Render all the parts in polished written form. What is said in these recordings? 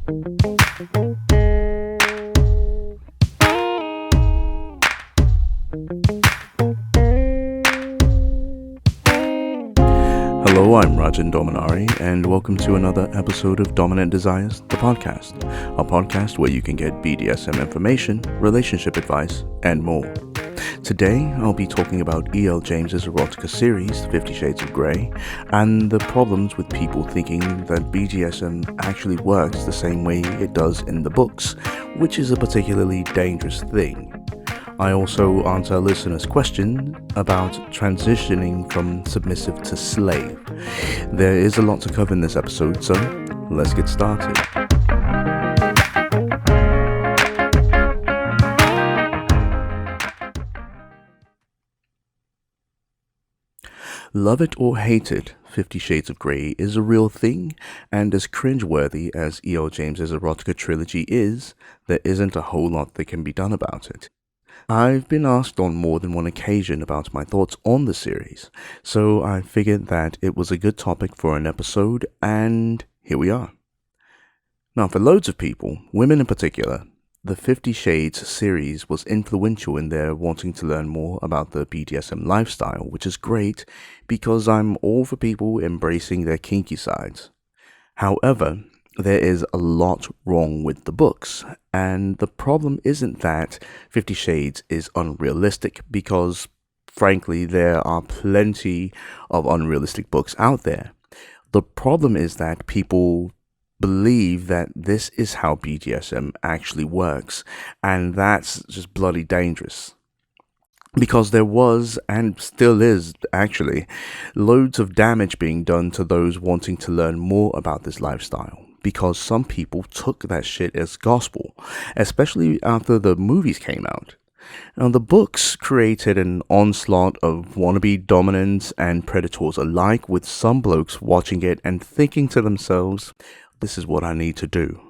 Hello, I'm Rajan Dominari, and welcome to another episode of Dominant Desires, the podcast, a podcast where you can get BDSM information, relationship advice, and more. Today, I'll be talking about E.L. James's erotica series, 50 Shades of Grey, and the problems with people thinking that BDSM actually works the same way it does in the books, which is a particularly dangerous thing. I also answer a listener's question about transitioning from submissive to slave. There is a lot to cover in this episode, so let's get started. Love it or hate it, 50 Shades of Grey is a real thing, and as cringeworthy as E.L. James's erotica trilogy is, there isn't a whole lot that can be done about it. I've been asked on more than one occasion about my thoughts on the series, so I figured that it was a good topic for an episode, and here we are. Now, for loads of people, women in particular, the 50 Shades series was influential in their wanting to learn more about the BDSM lifestyle, which is great because I'm all for people embracing their kinky sides. However, there is a lot wrong with the books, and the problem isn't that 50 Shades is unrealistic, because frankly there are plenty of unrealistic books out there. The problem is that people believe that this is how BDSM actually works, and that's just bloody dangerous. Because there was, and still is actually, loads of damage being done to those wanting to learn more about this lifestyle. Because some people took that shit as gospel, especially after the movies came out. Now, the books created an onslaught of wannabe dominants and predators alike, with some blokes watching it and thinking to themselves, this is what I need to do.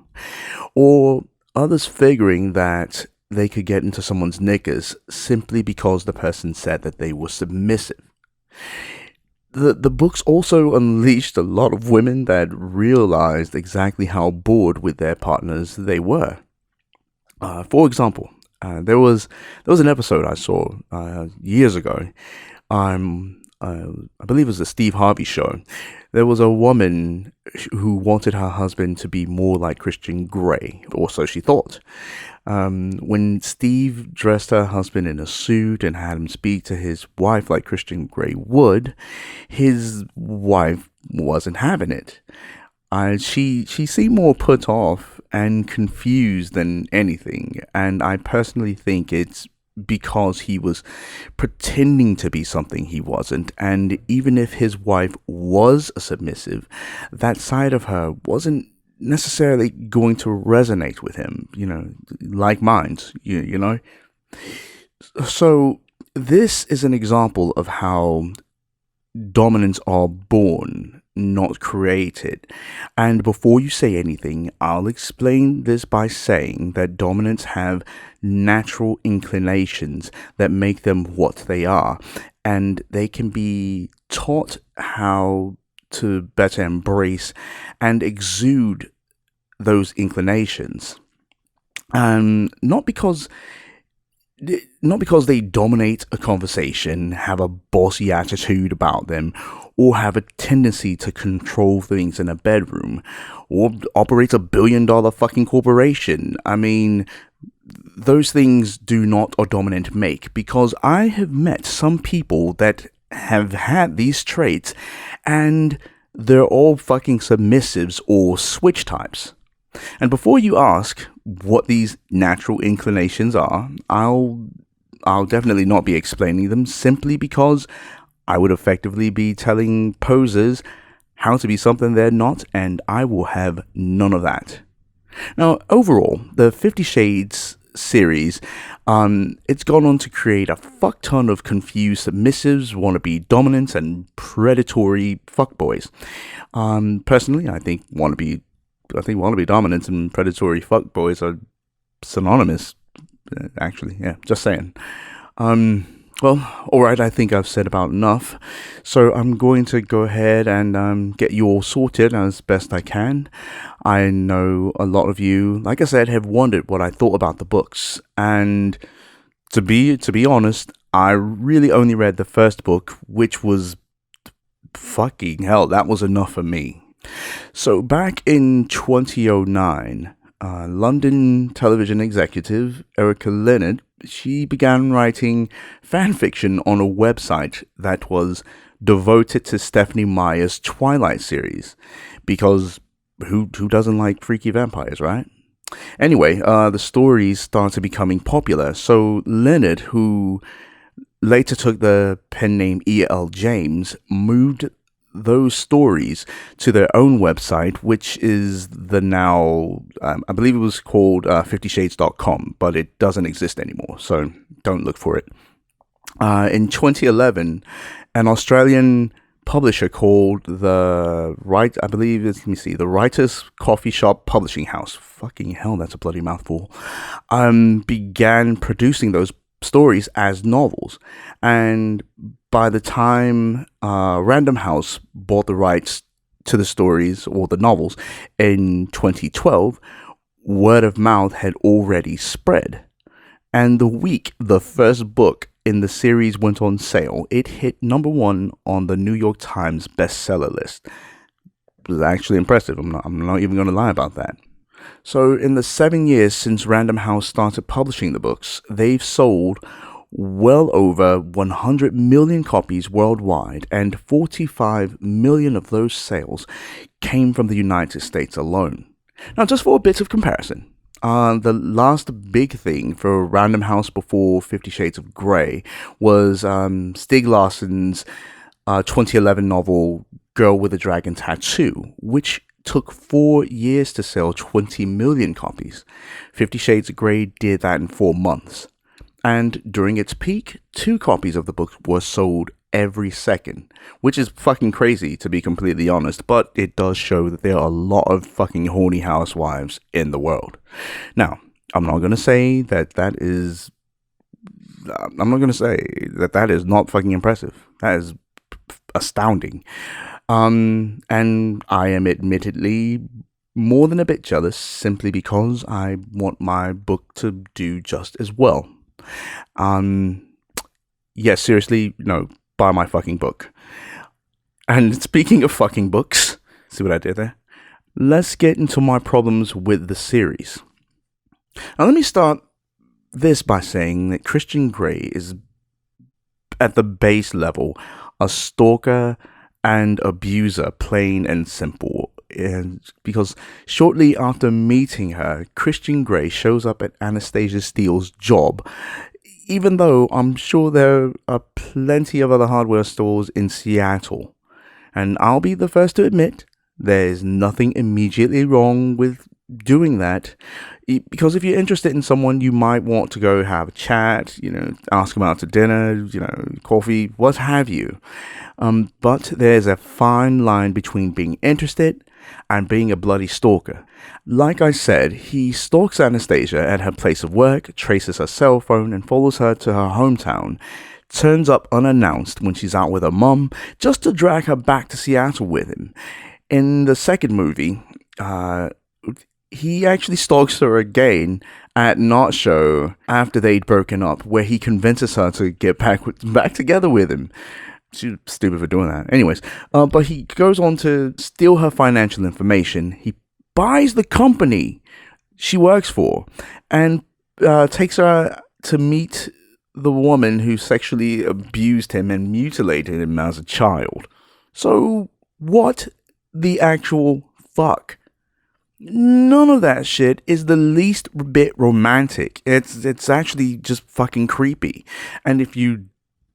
Or others figuring that they could get into someone's knickers simply because the person said that they were submissive. The books also unleashed a lot of women that realized exactly how bored with their partners they were. For example, there was an episode I saw years ago. I believe it was the Steve Harvey show. There was a woman who wanted her husband to be more like Christian Grey, or so she thought. When Steve dressed her husband in a suit and had him speak to his wife like Christian Grey would, his wife wasn't having it. She seemed more put off and confused than anything, and I personally think it's because he was pretending to be something he wasn't, and even if his wife was a submissive, that side of her wasn't necessarily going to resonate with him, like minds, you know. So this is an example of how dominants are born, not created. And before you say anything, I'll explain this by saying that dominants have natural inclinations that make them what they are, and they can be taught how to better embrace and exude those inclinations. Not because they dominate a conversation, have a bossy attitude about them, or have a tendency to control things in a bedroom, or operate $1 billion fucking corporation. I mean, those things do not a dominant make, because I have met some people that have had these traits, and they're all fucking submissives or switch types. And before you ask what these natural inclinations are, I'll definitely not be explaining them, simply because I would effectively be telling posers how to be something they're not, and I will have none of that. Now, overall, the 50 Shades series, it's gone on to create a fuck ton of confused submissives, wannabe dominants, and predatory fuckboys. Personally, I think wannabe dominants and predatory fuckboys are synonymous. Actually, yeah, just saying. Well, alright, I think I've said about enough. So I'm going to go ahead and get you all sorted as best I can. I know a lot of you, like I said, have wondered what I thought about the books. And to be honest, I really only read the first book, which was fucking hell, that was enough for me. So back in 2009, London television executive Erica Leonard, she began writing fan fiction on a website that was devoted to Stephanie Meyer's Twilight series, because who doesn't like freaky vampires, right? Anyway, the stories started becoming popular, so Leonard, who later took the pen name E.L. James, moved those stories to their own website, which is the now, I believe it was called 50shades.com, but it doesn't exist anymore, so don't look for it. In 2011, an Australian publisher called I believe it's, let me see, the Writers Coffee Shop Publishing House, fucking hell, that's a bloody mouthful, began producing those stories as novels. And by the time Random House bought the rights to the stories or the novels in 2012, word of mouth had already spread. And the week the first book in the series went on sale, it hit #1 on the New York Times bestseller list. It was actually impressive. I'm not even going to lie about that. So in the 7 years since Random House started publishing the books, they've sold well over 100 million copies worldwide, and 45 million of those sales came from the United States alone. Now, just for a bit of comparison, the last big thing for Random House before 50 Shades of Grey was Stieg Larsson's 2011 novel Girl with a Dragon Tattoo, which took 4 years to sell 20 million copies. 50 Shades of Grey did that in 4 months. And during its peak, 2 copies of the book were sold every second, which is fucking crazy, to be completely honest, but it does show that there are a lot of fucking horny housewives in the world. Now, I'm not going to say that is not fucking impressive. That is astounding. And I am admittedly more than a bit jealous, simply because I want my book to do just as well. Yeah, seriously, no, buy my fucking book. And speaking of fucking books, see what I did there? Let's get into my problems with the series. Now, let me start this by saying that Christian Grey is, at the base level, a stalker and abuser, plain and simple. And because shortly after meeting her, Christian Grey shows up at Anastasia Steele's job, even though I'm sure there are plenty of other hardware stores in Seattle. And I'll be the first to admit, there's nothing immediately wrong with doing that, because if you're interested in someone, you might want to go have a chat, ask them out to dinner, coffee, what have you. But there's a fine line between being interested and being a bloody stalker. Like I said, he stalks Anastasia at her place of work, traces her cell phone, and follows her to her hometown. Turns up unannounced when she's out with her mum, just to drag her back to Seattle with him. In the second movie, he actually stalks her again at Not Show after they'd broken up, where he convinces her to get back together with him. She's stupid for doing that. Anyways, but he goes on to steal her financial information. He buys the company she works for and takes her to meet the woman who sexually abused him and mutilated him as a child. So what the actual fuck? None of that shit is the least bit romantic. It's actually just fucking creepy. And if you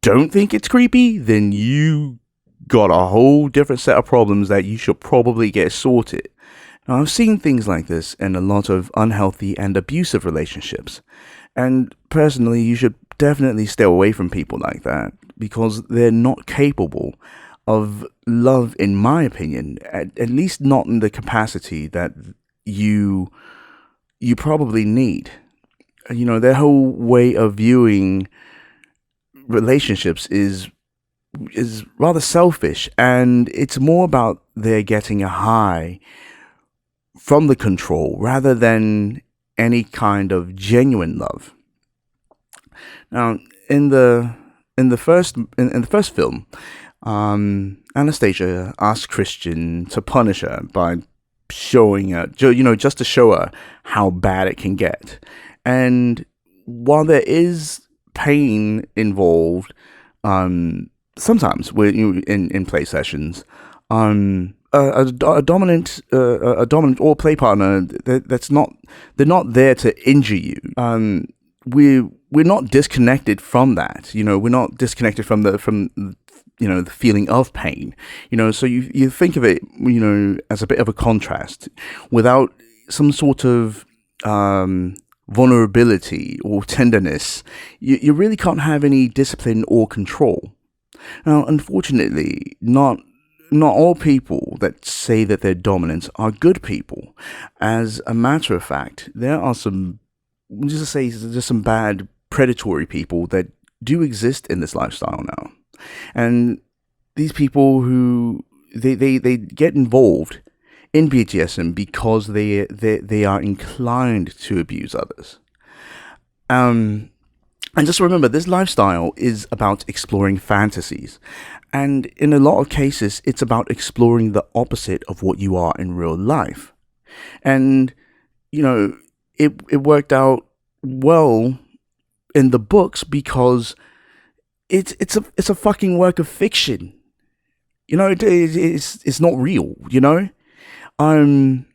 don't think it's creepy, then you got a whole different set of problems that you should probably get sorted. Now, I've seen things like this in a lot of unhealthy and abusive relationships. And personally, you should definitely stay away from people like that, because they're not capable of love, in my opinion, at least not in the capacity that you probably need. Their whole way of viewing relationships is rather selfish, and it's more about they're getting a high from the control rather than any kind of genuine love. Now, in the first film, Anastasia asks Christian to punish her by showing her, just to show her how bad it can get. And while there is pain involved, sometimes in play sessions, a dominant or play partner they're not there to injure you. We're not disconnected from that. We're not disconnected from the feeling of pain. So you think of it, as a bit of a contrast. Without some sort of vulnerability or tenderness, you really can't have any discipline or control. Now, unfortunately, not all people that say that they're dominant are good people. As a matter of fact, there are some, just some bad predatory people that do exist in this lifestyle now. And these people who they get involved in BDSM because they are inclined to abuse others. And just remember, this lifestyle is about exploring fantasies. And in a lot of cases, it's about exploring the opposite of what you are in real life. And, it worked out well in the books because it's a fucking work of fiction. It's not real, And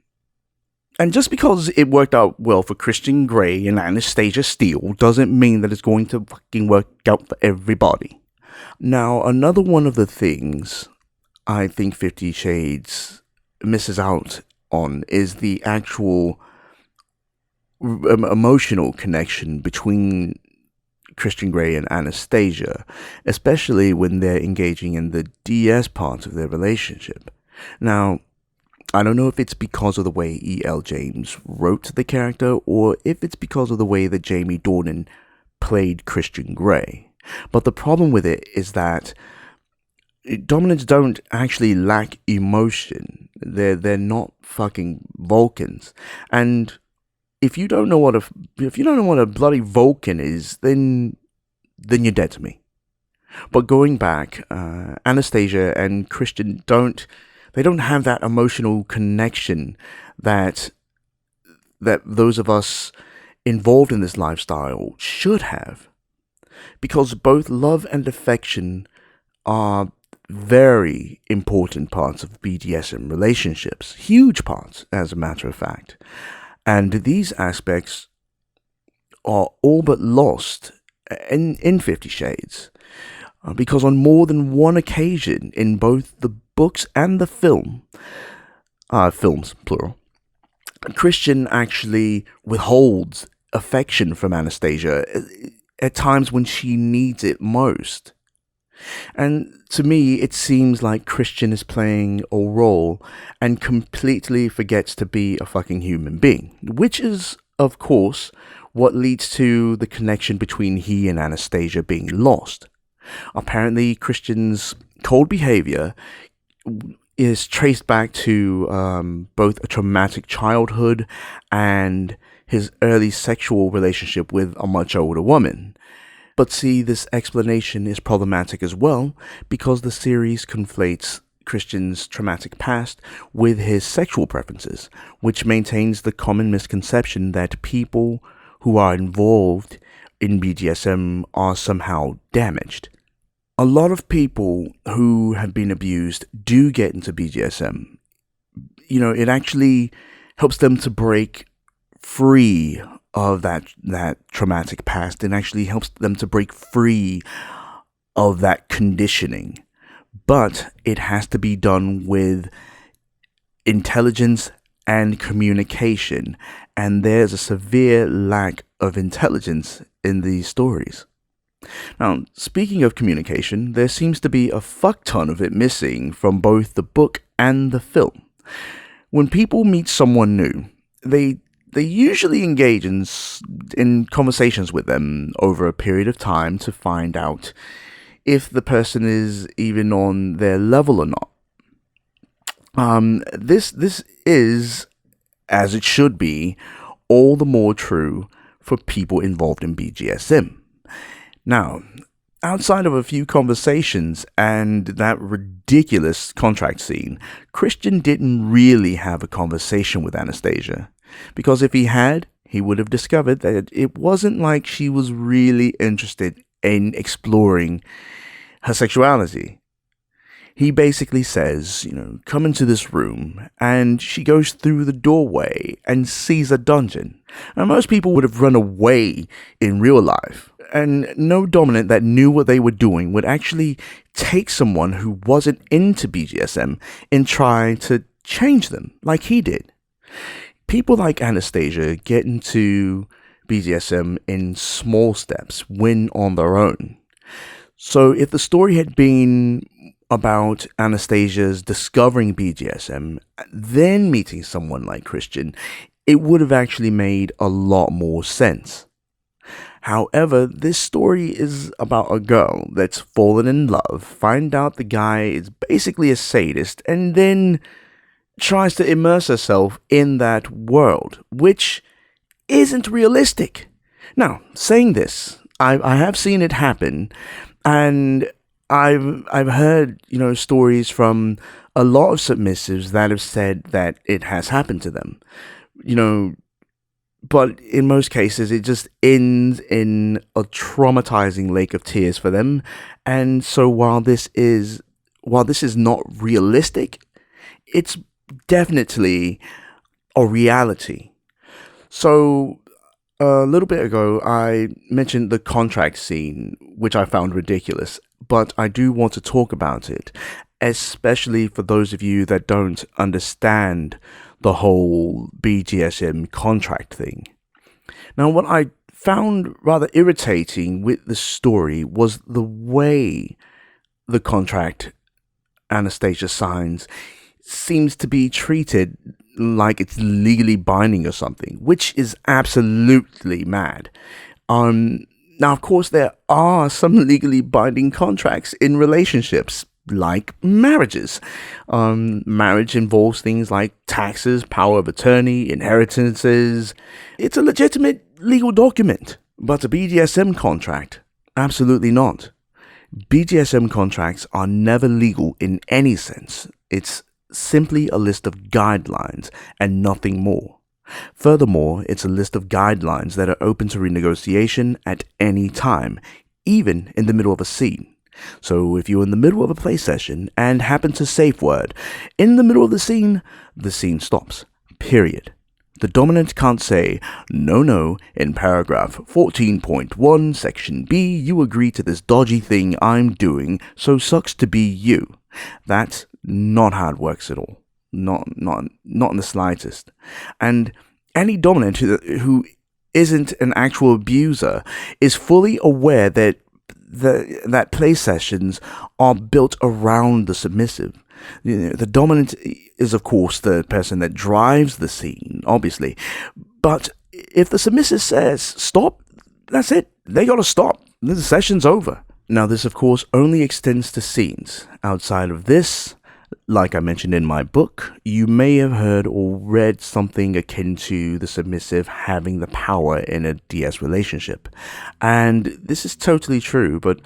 just because it worked out well for Christian Grey and Anastasia Steele doesn't mean that it's going to fucking work out for everybody. Now, another one of the things I think 50 Shades misses out on is the actual emotional connection between Christian Grey and Anastasia, especially when they're engaging in the DS part of their relationship. Now, I don't know if it's because of the way E.L. James wrote the character or if it's because of the way that Jamie Dornan played Christian Grey. But the problem with it is that dominants don't actually lack emotion. They're not fucking Vulcans. And if you don't know what a bloody Vulcan is, then you're dead to me. But going back, Anastasia and Christian don't have that emotional connection that those of us involved in this lifestyle should have. Because both love and affection are very important parts of BDSM relationships. Huge parts, as a matter of fact. And these aspects are all but lost in 50 Shades. Because on more than one occasion in both the books and the films, plural, Christian actually withholds affection from Anastasia at times when she needs it most. And to me, it seems like Christian is playing a role and completely forgets to be a fucking human being, which is, of course, what leads to the connection between he and Anastasia being lost. Apparently, Christian's cold behavior is traced back to both a traumatic childhood and his early sexual relationship with a much older woman. But see, this explanation is problematic as well because the series conflates Christian's traumatic past with his sexual preferences, which maintains the common misconception that people who are involved in BDSM are somehow damaged. A lot of people who have been abused do get into BDSM. It actually helps them to break free of that traumatic past and actually helps them to break free of that conditioning. But it has to be done with intelligence and communication, and there's a severe lack of intelligence in these stories. Now, speaking of communication, there seems to be a fuck ton of it missing from both the book and the film. When people meet someone new, they they usually engage in conversations with them over a period of time to find out if the person is even on their level or not. This is, as it should be, all the more true for people involved in BDSM. Now, outside of a few conversations and that ridiculous contract scene, Christian didn't really have a conversation with Anastasia. Because if he had, he would have discovered that it wasn't like she was really interested in exploring her sexuality. He basically says, come into this room, and she goes through the doorway and sees a dungeon. Now, most people would have run away in real life, and no dominant that knew what they were doing would actually take someone who wasn't into BDSM and try to change them like he did. People like Anastasia get into BDSM in small steps when on their own. So if the story had been about Anastasia's discovering BDSM, then meeting someone like Christian, it would have actually made a lot more sense. However, this story is about a girl that's fallen in love, find out the guy is basically a sadist, and then tries to immerse herself in that world, which isn't realistic. Now, saying this, I have seen it happen, and I've heard, stories from a lot of submissives that have said that it has happened to them, but in most cases it just ends in a traumatizing lake of tears for them. And so while this is not realistic, it's definitely a reality. So a little bit ago, I mentioned the contract scene, which I found ridiculous, but I do want to talk about it, especially for those of you that don't understand the whole BDSM contract thing. Now, what I found rather irritating with the story was the way the contract Anastasia signs seems to be treated like it's legally binding or something, which is absolutely mad. Now, of course, there are some legally binding contracts in relationships, like marriages. Marriage involves things like taxes, power of attorney, inheritances. It's a legitimate legal document. But a BDSM contract? Absolutely not. BDSM contracts are never legal in any sense. It's simply a list of guidelines and nothing more. Furthermore, it's a list of guidelines that are open to renegotiation at any time, even in the middle of a scene. So if you're in the middle of a play session and happen to safe word in the middle of the scene stops. Period. The dominant can't say, no, in paragraph 14.1, section B, you agree to this dodgy thing I'm doing, so sucks to be you. That's not how it works at all. Not in the slightest. And any dominant who isn't an actual abuser is fully aware that that play sessions are built around the submissive. The dominant is, of course, the person that drives the scene, obviously. But if the submissive says stop, that's it. They gotta stop. The session's over. Now, this, of course, only extends to scenes. Outside of this, like I mentioned in my book, you may have heard or read something akin to the submissive having the power in a DS relationship. And this is totally true, but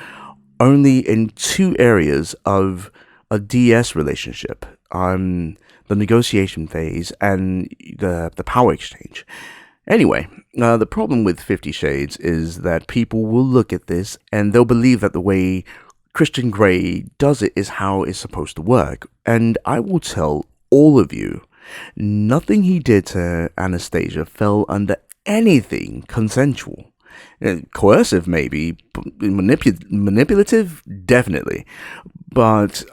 only in two areas of a DS relationship, the negotiation phase and the power exchange. Anyway, the problem with 50 Shades is that people will look at this and they'll believe that the way Christian Grey does it is how it's supposed to work. And I will tell all of you, nothing he did to Anastasia fell under anything consensual. Coercive, maybe, but manipulative, definitely, but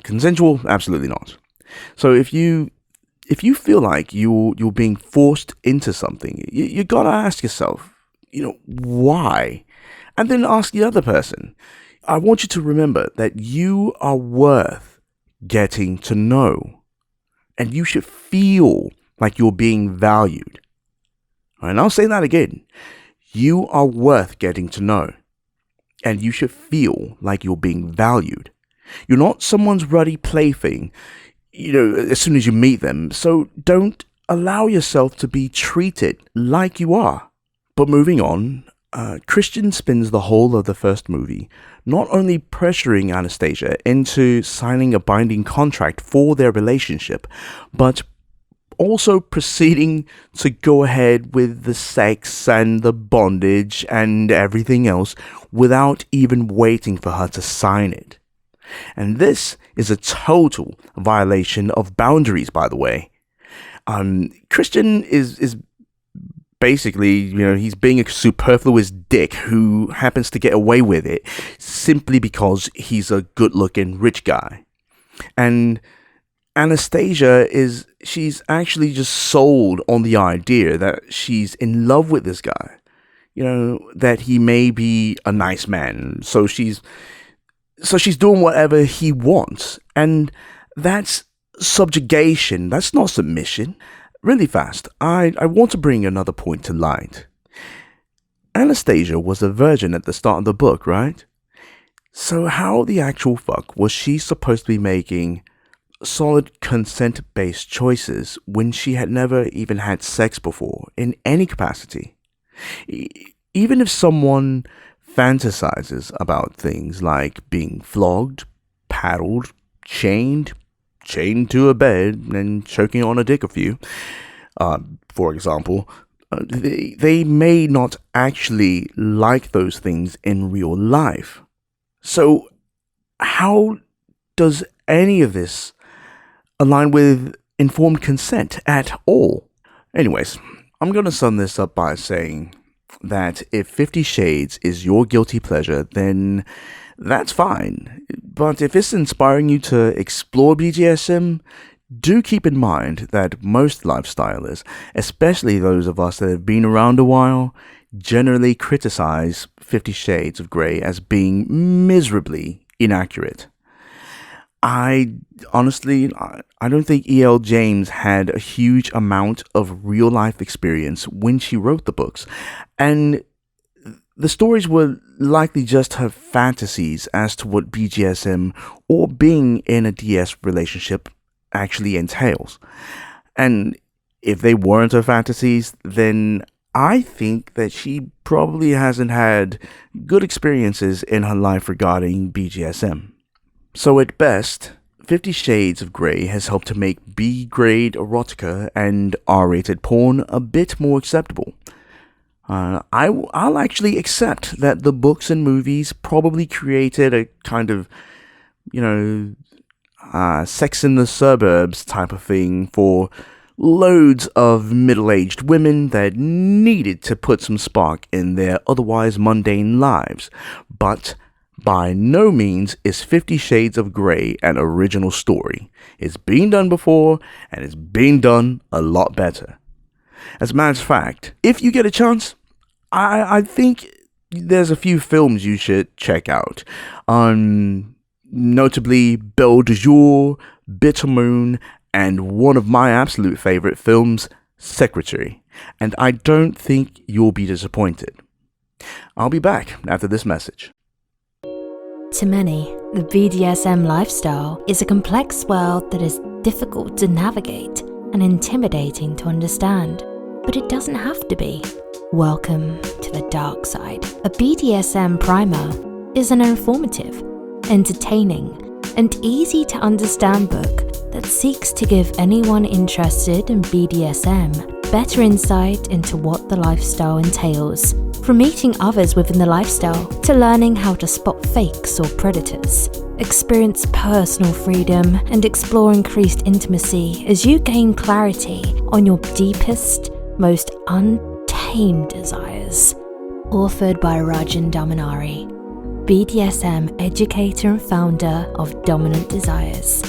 consensual, absolutely not. So if you feel like you're being forced into something, you gotta ask yourself, why, and then ask the other person. I want you to remember that you are worth getting to know, and you should feel like you're being valued. And I'll say that again. You are worth getting to know, and you should feel like you're being valued. You're not someone's ruddy plaything, as soon as you meet them, so don't allow yourself to be treated like you are. But moving on, Christian spends the whole of the first movie not only pressuring Anastasia into signing a binding contract for their relationship, but also proceeding to go ahead with the sex and the bondage and everything else without even waiting for her to sign it. And this is a total violation of boundaries, by the way. Christian is basically, he's being a superfluous dick who happens to get away with it simply because he's a good-looking rich guy. And Anastasia she's actually just sold on the idea that she's in love with this guy. That he may be a nice man. So she's doing whatever he wants. And that's subjugation. That's not submission. Really fast, I want to bring another point to light. Anastasia was a virgin at the start of the book, right? So how the actual fuck was she supposed to be making solid consent-based choices when she had never even had sex before in any capacity? Even if someone fantasizes about things like being flogged, paddled, chained to a bed and choking on a dick a few, for example, they may not actually like those things in real life. So how does any of this align with informed consent at all? Anyways, I'm going to sum this up by saying that if 50 Shades is your guilty pleasure, then that's fine. But if it's inspiring you to explore BDSM, do keep in mind that most lifestylers, especially those of us that have been around a while, generally criticize 50 Shades of Grey as being miserably inaccurate. I don't think E.L. James had a huge amount of real-life experience when she wrote the books, and the stories were likely just her fantasies as to what BDSM or being in a DS relationship actually entails. And if they weren't her fantasies, then I think that she probably hasn't had good experiences in her life regarding BDSM. So at best, 50 Shades of Grey has helped to make B-grade erotica and R-rated porn a bit more acceptable. I'll actually accept that the books and movies probably created a kind of, Sex in the Suburbs type of thing for loads of middle-aged women that needed to put some spark in their otherwise mundane lives. But by no means is 50 Shades of Grey an original story. It's been done before, and it's been done a lot better. As a matter of fact, if you get a chance, I think there's a few films you should check out. Notably Belle de Jour, Bitter Moon, and one of my absolute favorite films, Secretary. And I don't think you'll be disappointed. I'll be back after this message. To many, the BDSM lifestyle is a complex world that is difficult to navigate and intimidating to understand. But it doesn't have to be. Welcome to the dark side. A BDSM primer is an informative, entertaining, and easy to understand book that seeks to give anyone interested in BDSM better insight into what the lifestyle entails. From meeting others within the lifestyle to learning how to spot fakes or predators, experience personal freedom and explore increased intimacy as you gain clarity on your deepest, most untamed desires. Authored by Rajan Dominari, BDSM educator and founder of Dominant Desires.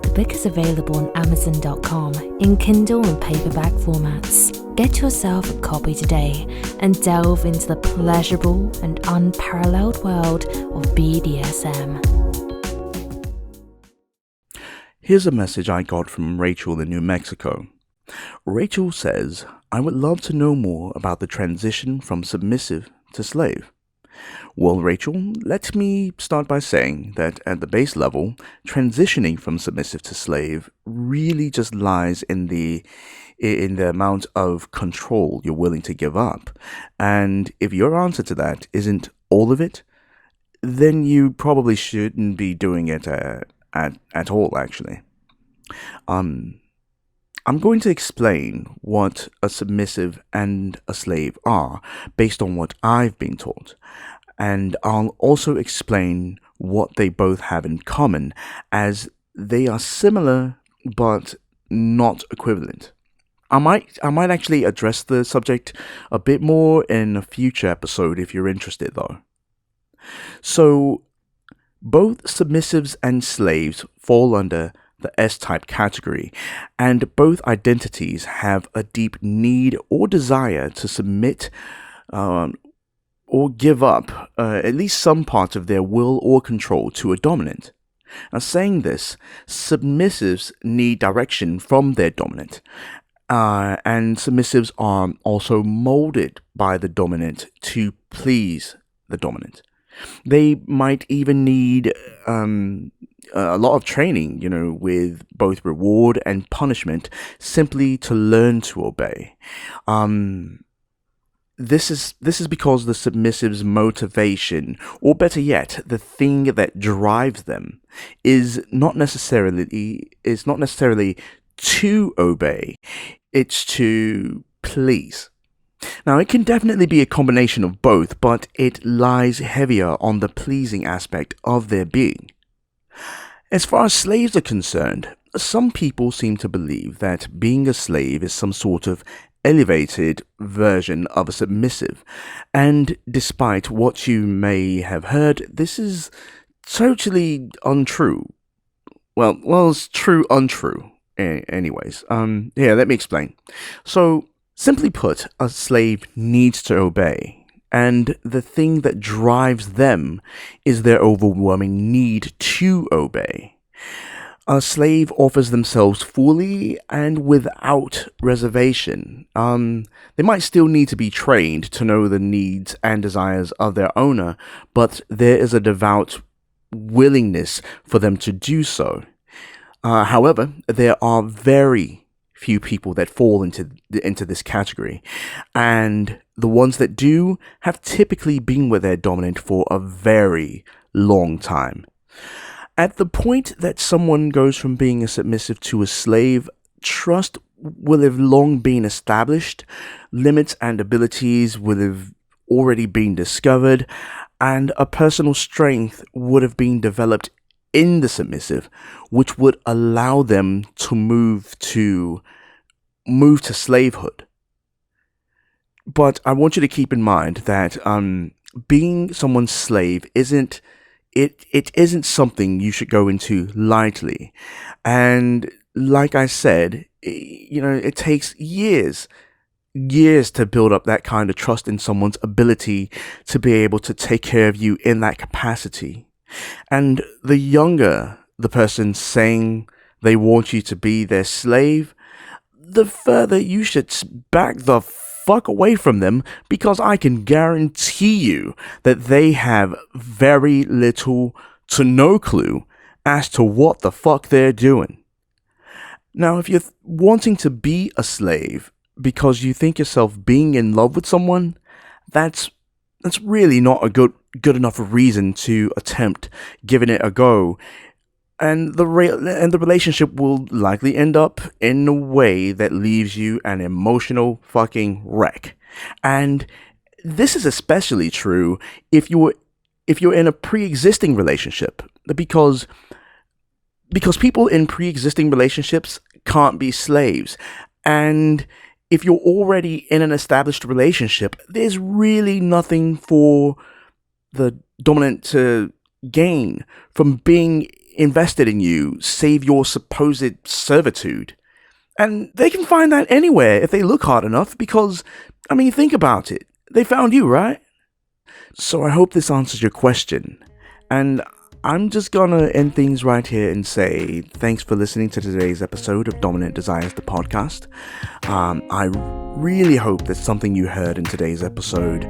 The book is available on Amazon.com in Kindle and paperback formats. Get yourself a copy today and delve into the pleasurable and unparalleled world of BDSM. Here's a message I got from Rachel in New Mexico. Rachel says, I would love to know more about the transition from submissive to slave. Well, Rachel, let me start by saying that at the base level, transitioning from submissive to slave really just lies in the amount of control you're willing to give up. And if your answer to that isn't all of it, then you probably shouldn't be doing it at all, actually. I'm going to explain what a submissive and a slave are based on what I've been taught. And I'll also explain what they both have in common, as they are similar but not equivalent. I might actually address the subject a bit more in a future episode if you're interested, though. So, both submissives and slaves fall under the S-type category, and both identities have a deep need or desire to submit or give up at least some part of their will or control to a dominant. Now, saying this, submissives need direction from their dominant, and submissives are also molded by the dominant to please the dominant. They might even need a lot of training, with both reward and punishment, simply to learn to obey. This is because the submissive's motivation, or better yet, the thing that drives them, is not necessarily to obey. It's to please. Now, it can definitely be a combination of both, but it lies heavier on the pleasing aspect of their being. As far as slaves are concerned, some people seem to believe that being a slave is some sort of elevated version of a submissive, and despite what you may have heard, this is totally untrue. Well, it's true, untrue. Anyways, let me explain. So, simply put, a slave needs to obey, and the thing that drives them is their overwhelming need to obey. A slave offers themselves fully and without reservation. They might still need to be trained to know the needs and desires of their owner, but there is a devout willingness for them to do so. However, there are very few people that fall into this category, and the ones that do have typically been with their dominant for a very long time. At the point that someone goes from being a submissive to a slave, trust will have long been established, limits and abilities will have already been discovered, and a personal strength would have been developed in the submissive, which would allow them to move to slavehood. But I want you to keep in mind that being someone's slave isn't something you should go into lightly. And like I said, it takes years to build up that kind of trust in someone's ability to be able to take care of you in that capacity. And the younger the person saying they want you to be their slave, the further you should back the fuck away from them, because I can guarantee you that they have very little to no clue as to what the fuck they're doing. Now, if you're wanting to be a slave because you think yourself being in love with someone, that's really not a good enough reason to attempt giving it a go. And the relationship will likely end up in a way that leaves you an emotional fucking wreck. And this is especially true if you're in a pre-existing relationship, because people in pre-existing relationships can't be slaves. And if you're already in an established relationship, there's really nothing for the dominant to gain from being invested in you, save your supposed servitude. And they can find that anywhere if they look hard enough, because, think about it. They found you, right? So I hope this answers your question. And I'm just gonna end things right here and say thanks for listening to today's episode of Dominant Desires, the podcast. I really hope that something you heard in today's episode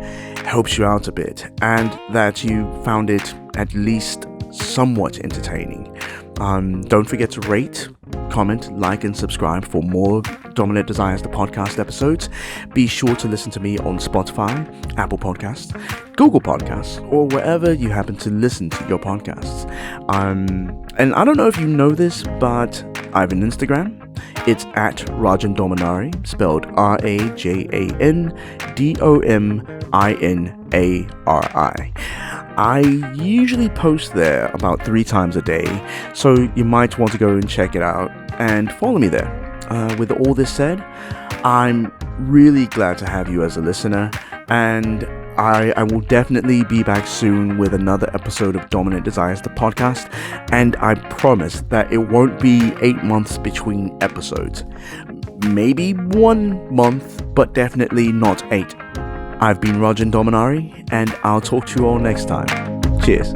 helps you out a bit and that you found it at least somewhat entertaining. Don't forget to rate, comment, like, and subscribe for more Dominant Desires, the podcast episodes. Be sure to listen to me on Spotify, Apple Podcasts, Google Podcasts, or wherever you happen to listen to your podcasts. And I don't know if you know this, but I have an Instagram. It's at Rajan Dominari, spelled RajanDominari. I usually post there about 3 times a day, so you might want to go and check it out and follow me there. With all this said, I'm really glad to have you as a listener, and I will definitely be back soon with another episode of Dominant Desires, the podcast, and I promise that it won't be 8 months between episodes. Maybe 1 month, but definitely not 8. I've been Rajan Dominari, and I'll talk to you all next time. Cheers.